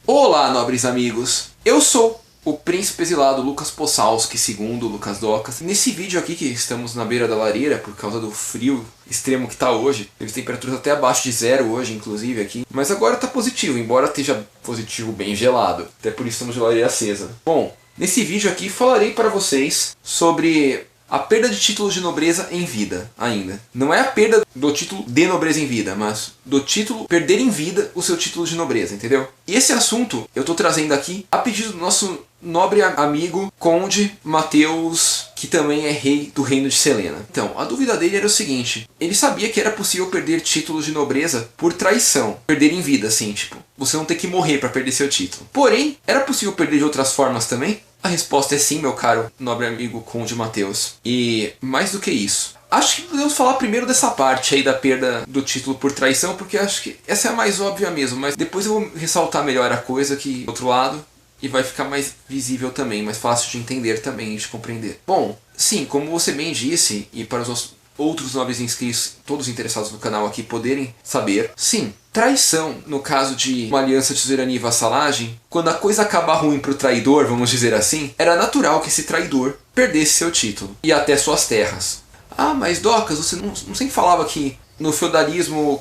Olá, nobres amigos! Eu sou o príncipe exilado Lucas Possalski, segundo Lucas Docas. Nesse vídeo aqui, que estamos na beira da lareira por causa do frio extremo que está hoje, teve temperaturas até abaixo de zero hoje, inclusive, aqui. Mas agora está positivo, embora esteja positivo bem gelado. Até por isso estamos de lareira acesa. Bom, nesse vídeo aqui falarei para vocês sobre a perda de títulos de nobreza em vida ainda. Não é a perda do título de nobreza em vida, mas do título perder em vida o seu título de nobreza, entendeu? E esse assunto eu estou trazendo aqui a pedido do nosso nobre amigo Conde Mateus, que também é rei do reino de Selena. Então, a dúvida dele era o seguinte: ele sabia que era possível perder títulos de nobreza por traição. Perder em vida, assim, tipo, você não ter que morrer para perder seu título. Porém, era possível perder de outras formas também? A resposta é sim, meu caro nobre amigo Conde Mateus. E mais do que isso, acho que podemos falar primeiro dessa parte aí da perda do título por traição, porque acho que essa é a mais óbvia mesmo, mas depois eu vou ressaltar melhor a coisa aqui do outro lado e vai ficar mais visível também, mais fácil de entender também e de compreender. Bom, sim, como você bem disse, e para os outros nobres inscritos, todos interessados no canal aqui, poderem saber, sim, traição, no caso de uma aliança de suzerania e vassalagem, quando a coisa acaba ruim para o traidor, vamos dizer assim, era natural que esse traidor perdesse seu título e até suas terras. Ah, mas Docas, você não sempre falava que no feudalismo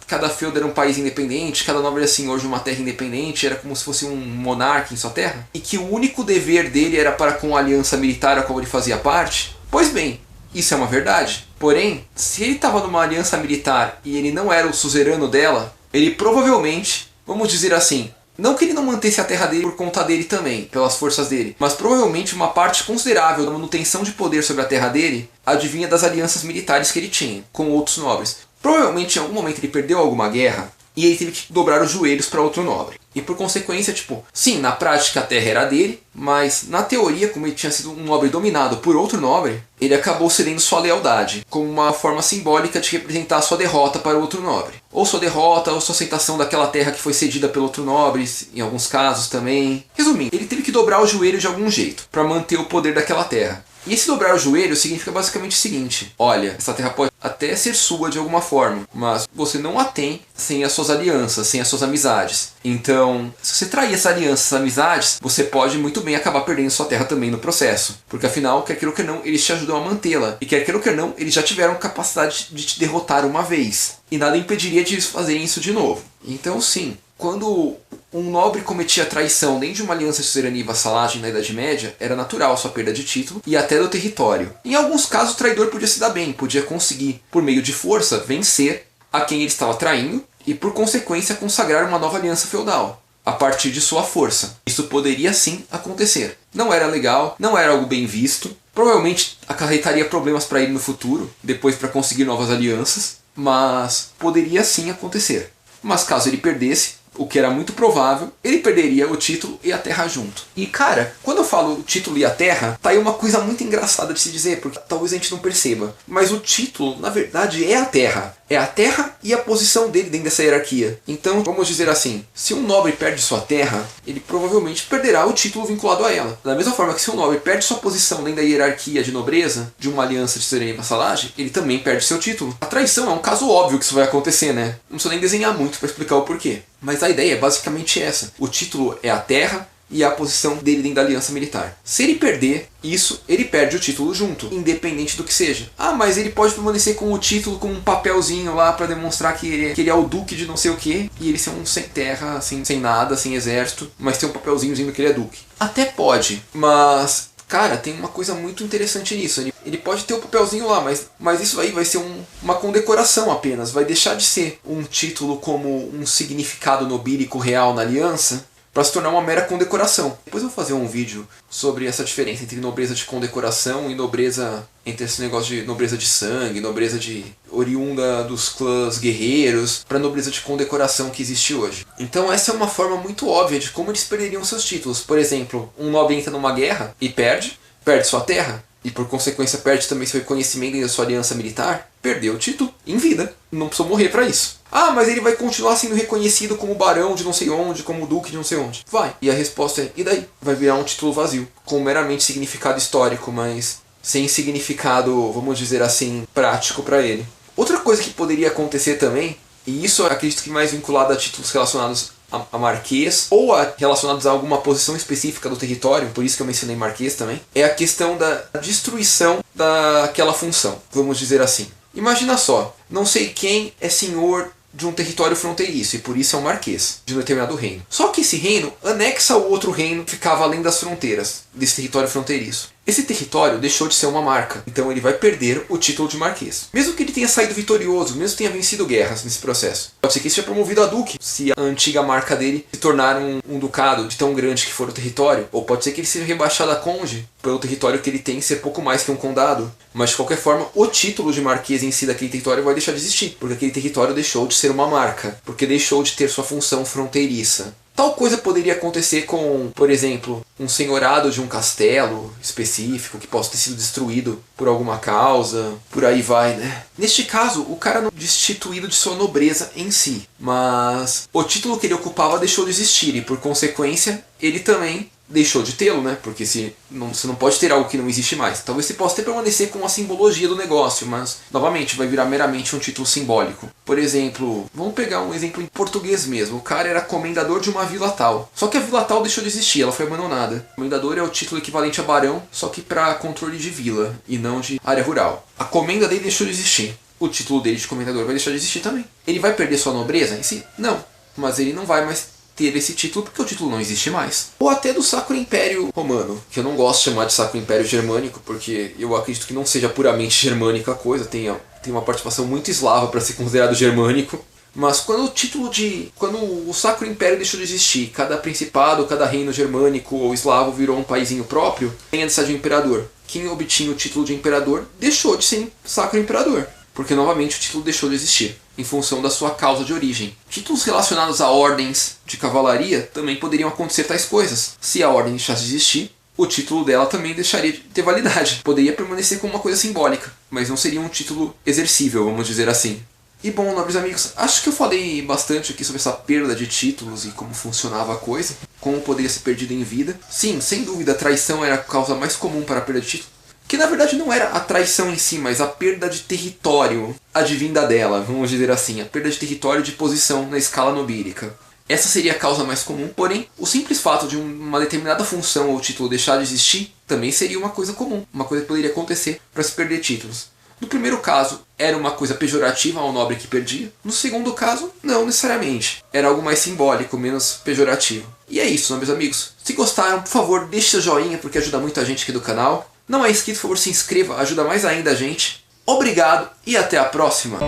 cada feudo era um país independente, cada nobre era senhor de uma terra independente, era como se fosse um monarca em sua terra? E que o único dever dele era para com a aliança militar a qual ele fazia parte? Pois bem, isso é uma verdade. Porém, se ele estava numa aliança militar e ele não era o suzerano dela, ele provavelmente, vamos dizer assim, não que ele não mantesse a terra dele por conta dele também, pelas forças dele, mas provavelmente uma parte considerável da manutenção de poder sobre a terra dele advinha das alianças militares que ele tinha com outros nobres. Provavelmente em algum momento ele perdeu alguma guerra e ele teve que dobrar os joelhos para outro nobre. E por consequência, tipo, sim, na prática a terra era dele, mas na teoria, como ele tinha sido um nobre dominado por outro nobre, ele acabou cedendo sua lealdade, como uma forma simbólica de representar sua derrota para o outro nobre. Ou sua derrota, ou sua aceitação daquela terra que foi cedida pelo outro nobre, em alguns casos também. Resumindo, ele teve que dobrar o joelho de algum jeito, para manter o poder daquela terra. E esse dobrar o joelho significa basicamente o seguinte: olha, essa terra pode até ser sua de alguma forma, mas você não a tem sem as suas alianças, sem as suas amizades. Então, se você trair essa aliança, essas amizades, você pode muito bem acabar perdendo sua terra também no processo. Porque afinal, quer queira ou quer não, eles te ajudam a mantê-la. E quer queira ou quer não, eles já tiveram capacidade de te derrotar uma vez. E nada impediria de eles fazerem isso de novo. Então sim, quando um nobre cometia traição dentro de uma aliança de suzerania e vassalagem na Idade Média, era natural sua perda de título e até do território. Em alguns casos o traidor podia se dar bem, podia conseguir, por meio de força, vencer a quem ele estava traindo e por consequência consagrar uma nova aliança feudal a partir de sua força. Isso poderia sim acontecer. Não era legal, não era algo bem visto, provavelmente acarretaria problemas para ele no futuro, depois para conseguir novas alianças, mas poderia sim acontecer. Mas caso ele perdesse, o que era muito provável, ele perderia o título e a terra junto. E cara, quando eu falo o título e a terra, tá aí uma coisa muito engraçada de se dizer, porque talvez a gente não perceba. Mas o título, na verdade, é a terra. É a terra e a posição dele dentro dessa hierarquia. Então, vamos dizer assim, se um nobre perde sua terra, ele provavelmente perderá o título vinculado a ela. Da mesma forma que se um nobre perde sua posição dentro da hierarquia de nobreza, de uma aliança de suzerania e vassalagem, ele também perde seu título. A traição é um caso óbvio que isso vai acontecer, né? Não precisa nem desenhar muito para explicar o porquê. Mas a ideia é basicamente essa. O título é a terra e a posição dele dentro da aliança militar. Se ele perder isso, ele perde o título junto, independente do que seja. Ah, mas ele pode permanecer com o título com um papelzinho lá para demonstrar que ele é o duque de não sei o que, e ele ser um sem terra, assim, sem nada, sem exército, mas tem um papelzinho dizendo que ele é duque. Até pode, mas cara, tem uma coisa muito interessante nisso. Ele pode ter o papelzinho lá, mas isso aí vai ser uma condecoração apenas. Vai deixar de ser um título como um significado nobílico real na aliança para se tornar uma mera condecoração. Depois eu vou fazer um vídeo sobre essa diferença entre nobreza de condecoração e nobreza, entre esse negócio de nobreza de sangue, nobreza de oriunda dos clãs guerreiros, para nobreza de condecoração que existe hoje. Então essa é uma forma muito óbvia de como eles perderiam seus títulos. Por exemplo, um nobre entra numa guerra e perde sua terra, e por consequência perde também seu reconhecimento da sua aliança militar, perdeu o título em vida. Não precisou morrer para isso. Ah, mas ele vai continuar sendo reconhecido como barão de não sei onde, como duque de não sei onde. Vai. E a resposta é, e daí? Vai virar um título vazio, com meramente significado histórico, mas sem significado, vamos dizer assim, prático para ele. Outra coisa que poderia acontecer também, e isso eu acredito que mais vinculado a títulos relacionados a marquês, ou relacionados a alguma posição específica do território, por isso que eu mencionei marquês também, é a questão da destruição daquela função, vamos dizer assim. Imagina só, não sei quem é senhor de um território fronteiriço, e por isso é um marquês de um determinado reino. Só que esse reino anexa o outro reino que ficava além das fronteiras desse território fronteiriço. Esse território deixou de ser uma marca, então ele vai perder o título de marquês. Mesmo que ele tenha saído vitorioso, mesmo que tenha vencido guerras nesse processo. Pode ser que ele seja promovido a duque, se a antiga marca dele se tornar um ducado de tão grande que for o território. Ou pode ser que ele seja rebaixado a conde, pelo território que ele tem ser pouco mais que um condado. Mas de qualquer forma, o título de marquês em si daquele território vai deixar de existir, porque aquele território deixou de ser uma marca, porque deixou de ter sua função fronteiriça. Tal coisa poderia acontecer com, por exemplo, um senhorado de um castelo específico que possa ter sido destruído por alguma causa, por aí vai, né? Neste caso, o cara não é destituído de sua nobreza em si, mas o título que ele ocupava deixou de existir e, por consequência, ele também deixou de tê-lo, né? Porque você não pode ter algo que não existe mais. Talvez você possa até permanecer com a simbologia do negócio, mas, novamente, vai virar meramente um título simbólico. Por exemplo, vamos pegar um exemplo em português mesmo. O cara era comendador de uma vila tal. Só que a vila tal deixou de existir, ela foi abandonada. Comendador é o título equivalente a barão, só que para controle de vila e não de área rural. A comenda dele deixou de existir. O título dele de comendador vai deixar de existir também. Ele vai perder sua nobreza em si? Não. Mas ele não vai mais ter esse título porque o título não existe mais. Ou até do Sacro Império Romano, que eu não gosto de chamar de Sacro Império Germânico, porque eu acredito que não seja puramente germânica a coisa, tem uma participação muito eslava para ser considerado germânico. Mas quando o Sacro Império deixou de existir, cada principado, cada reino germânico ou eslavo virou um paizinho próprio, tem a necessidade de um imperador. Quem obtinha o título de imperador deixou de ser Sacro Imperador, porque novamente o título deixou de existir, em função da sua causa de origem. Títulos relacionados a ordens de cavalaria também poderiam acontecer tais coisas. Se a ordem deixasse de existir, o título dela também deixaria de ter validade. Poderia permanecer como uma coisa simbólica, mas não seria um título exercível, vamos dizer assim. E bom, nobres amigos, acho que eu falei bastante aqui sobre essa perda de títulos e como funcionava a coisa, como poderia ser perdido em vida. Sim, sem dúvida, a traição era a causa mais comum para a perda de título. Que na verdade não era a traição em si, mas a perda de território advinda dela, vamos dizer assim, a perda de território de posição na escala nobílica. Essa seria a causa mais comum, porém, o simples fato de uma determinada função ou título deixar de existir também seria uma coisa comum, uma coisa que poderia acontecer para se perder títulos. No primeiro caso, era uma coisa pejorativa ao nobre que perdia. No segundo caso, não necessariamente. Era algo mais simbólico, menos pejorativo. E é isso, meus amigos. Se gostaram, por favor, deixe seu joinha, porque ajuda muito a gente aqui do canal. Não é inscrito, por favor, se inscreva, ajuda mais ainda a gente. Obrigado e até a próxima!